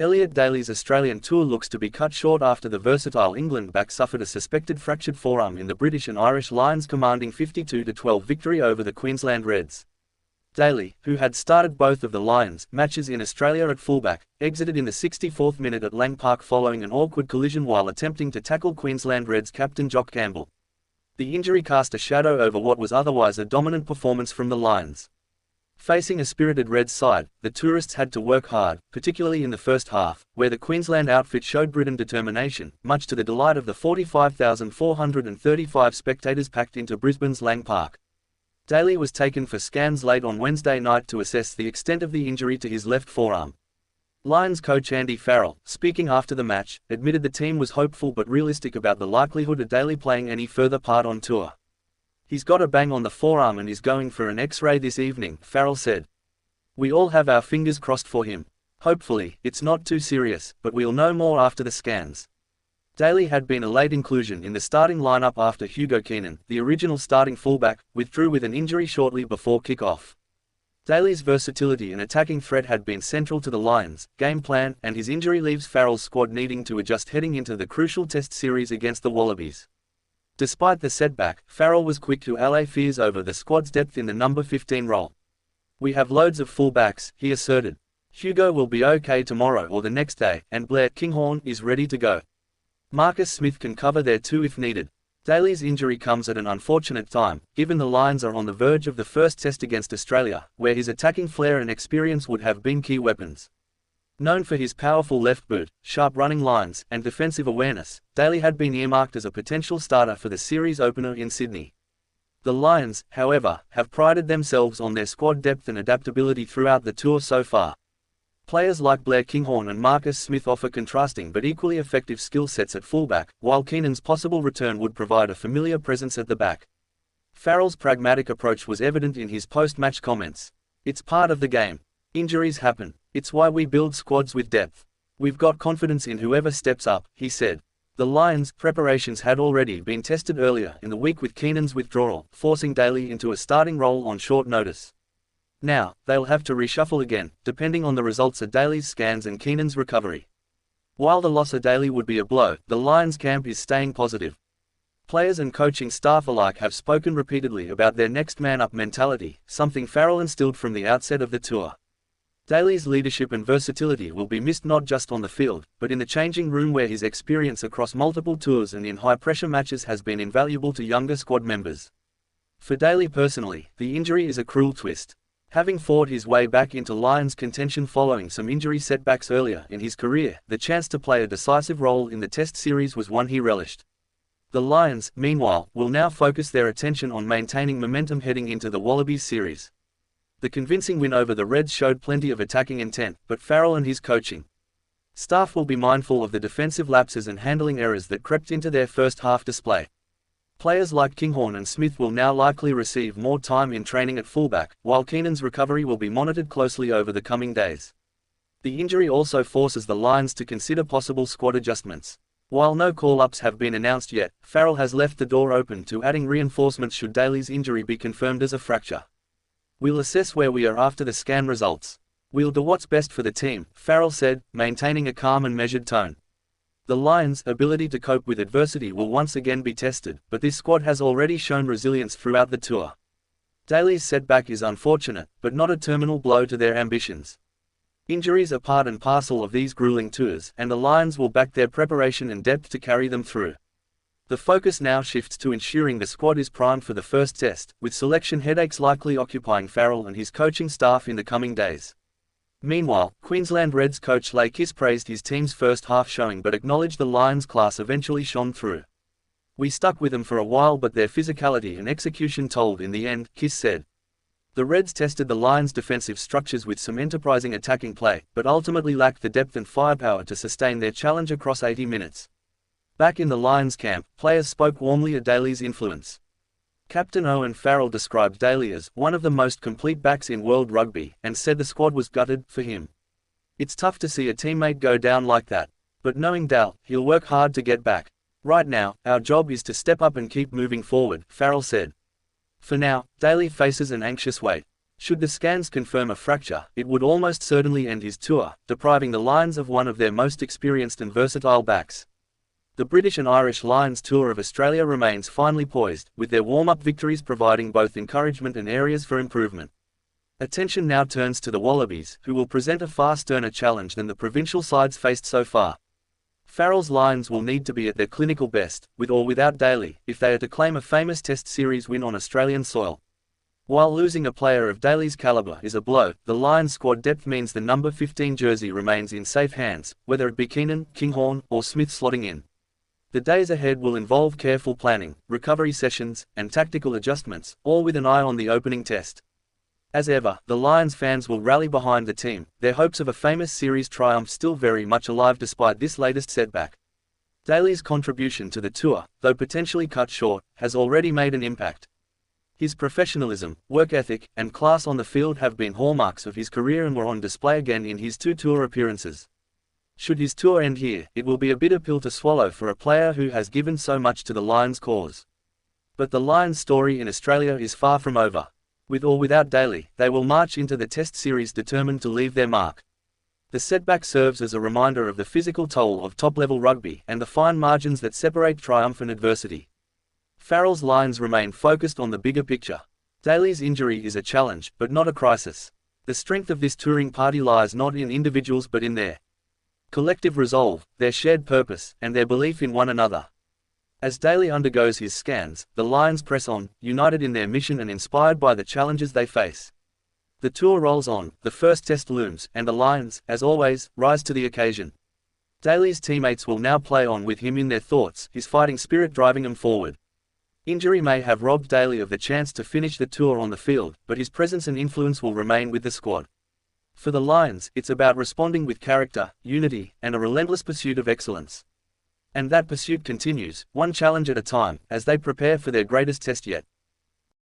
Elliot Daly's Australian tour looks to be cut short after the versatile England back suffered a suspected fractured forearm in the British and Irish Lions' commanding 52-12 victory over the Queensland Reds. Daly, who had started both of the Lions' matches in Australia at fullback, exited in the 64th minute at Lang Park following an awkward collision while attempting to tackle Queensland Reds captain Jock Campbell. The injury cast a shadow over what was otherwise a dominant performance from the Lions. Facing a spirited Reds side, the tourists had to work hard, particularly in the first half, where the Queensland outfit showed grit and determination, much to the delight of the 45,435 spectators packed into Brisbane's Lang Park. Daly was taken for scans late on Wednesday night to assess the extent of the injury to his left forearm. Lions coach Andy Farrell, speaking after the match, admitted the team was hopeful but realistic about the likelihood of Daly playing any further part on tour. "He's got a bang on the forearm and is going for an X-ray this evening," Farrell said. "We all have our fingers crossed for him. Hopefully, it's not too serious, but we'll know more after the scans." Daly had been a late inclusion in the starting lineup after Hugo Keenan, the original starting fullback, withdrew with an injury shortly before kick-off. Daly's versatility and attacking threat had been central to the Lions' game plan, and his injury leaves Farrell's squad needing to adjust heading into the crucial Test series against the Wallabies. Despite the setback, Farrell was quick to allay fears over the squad's depth in the number 15 role. "We have loads of fullbacks," he asserted. "Hugo will be okay tomorrow or the next day, and Blair Kinghorn is ready to go. Marcus Smith can cover there too if needed." Daly's injury comes at an unfortunate time, given the Lions are on the verge of the first Test against Australia, where his attacking flair and experience would have been key weapons. Known for his powerful left boot, sharp running lines, and defensive awareness, Daly had been earmarked as a potential starter for the series opener in Sydney. The Lions, however, have prided themselves on their squad depth and adaptability throughout the tour so far. Players like Blair Kinghorn and Marcus Smith offer contrasting but equally effective skill sets at fullback, while Keenan's possible return would provide a familiar presence at the back. Farrell's pragmatic approach was evident in his post-match comments. "It's part of the game. Injuries happen. It's why we build squads with depth. We've got confidence in whoever steps up," he said. The Lions' preparations had already been tested earlier in the week with Keenan's withdrawal, forcing Daly into a starting role on short notice. Now, they'll have to reshuffle again, depending on the results of Daly's scans and Keenan's recovery. While the loss of Daly would be a blow, the Lions camp is staying positive. Players and coaching staff alike have spoken repeatedly about their next man-up mentality, something Farrell instilled from the outset of the tour. Daly's leadership and versatility will be missed not just on the field, but in the changing room where his experience across multiple tours and in high-pressure matches has been invaluable to younger squad members. For Daly personally, the injury is a cruel twist. Having fought his way back into Lions contention following some injury setbacks earlier in his career, the chance to play a decisive role in the Test series was one he relished. The Lions, meanwhile, will now focus their attention on maintaining momentum heading into the Wallabies series. The convincing win over the Reds showed plenty of attacking intent, but Farrell and his coaching staff will be mindful of the defensive lapses and handling errors that crept into their first half display. Players like Kinghorn and Smith will now likely receive more time in training at fullback, while Keenan's recovery will be monitored closely over the coming days. The injury also forces the Lions to consider possible squad adjustments. While no call-ups have been announced yet, Farrell has left the door open to adding reinforcements should Daly's injury be confirmed as a fracture. "We'll assess where we are after the scan results. We'll do what's best for the team," Farrell said, maintaining a calm and measured tone. The Lions' ability to cope with adversity will once again be tested, but this squad has already shown resilience throughout the tour. Daly's setback is unfortunate, but not a terminal blow to their ambitions. Injuries are part and parcel of these grueling tours, and the Lions will back their preparation and depth to carry them through. The focus now shifts to ensuring the squad is primed for the first Test, with selection headaches likely occupying Farrell and his coaching staff in the coming days. Meanwhile, Queensland Reds coach Leigh Kiss praised his team's first half showing but acknowledged the Lions' class eventually shone through. "We stuck with them for a while but their physicality and execution told in the end," Kiss said. The Reds tested the Lions' defensive structures with some enterprising attacking play, but ultimately lacked the depth and firepower to sustain their challenge across 80 minutes. Back in the Lions camp, players spoke warmly of Daly's influence. Captain Owen Farrell described Daly as one of the most complete backs in world rugby, and said the squad was gutted for him. "It's tough to see a teammate go down like that. But knowing Dal, he'll work hard to get back. Right now, our job is to step up and keep moving forward," Farrell said. For now, Daly faces an anxious wait. Should the scans confirm a fracture, it would almost certainly end his tour, depriving the Lions of one of their most experienced and versatile backs. The British and Irish Lions tour of Australia remains finely poised, with their warm-up victories providing both encouragement and areas for improvement. Attention now turns to the Wallabies, who will present a far sterner challenge than the provincial sides faced so far. Farrell's Lions will need to be at their clinical best, with or without Daly, if they are to claim a famous Test series win on Australian soil. While losing a player of Daly's calibre is a blow, the Lions squad depth means the number 15 jersey remains in safe hands, whether it be Keenan, Kinghorn, or Smith slotting in. The days ahead will involve careful planning, recovery sessions, and tactical adjustments, all with an eye on the opening test. As ever, the Lions fans will rally behind the team, their hopes of a famous series triumph still very much alive despite this latest setback. Daly's contribution to the tour, though potentially cut short, has already made an impact. His professionalism, work ethic, and class on the field have been hallmarks of his career and were on display again in his 2 tour appearances. Should his tour end here, it will be a bitter pill to swallow for a player who has given so much to the Lions' cause. But the Lions' story in Australia is far from over. With or without Daly, they will march into the Test series determined to leave their mark. The setback serves as a reminder of the physical toll of top-level rugby and the fine margins that separate triumph and adversity. Farrell's Lions remain focused on the bigger picture. Daly's injury is a challenge, but not a crisis. The strength of this touring party lies not in individuals but in their collective resolve, their shared purpose, and their belief in one another. As Daly undergoes his scans, the Lions press on, united in their mission and inspired by the challenges they face. The tour rolls on, the first test looms, and the Lions, as always, rise to the occasion. Daly's teammates will now play on with him in their thoughts, his fighting spirit driving them forward. Injury may have robbed Daly of the chance to finish the tour on the field, but his presence and influence will remain with the squad. For the Lions, it's about responding with character, unity, and a relentless pursuit of excellence. And that pursuit continues, one challenge at a time, as they prepare for their greatest test yet.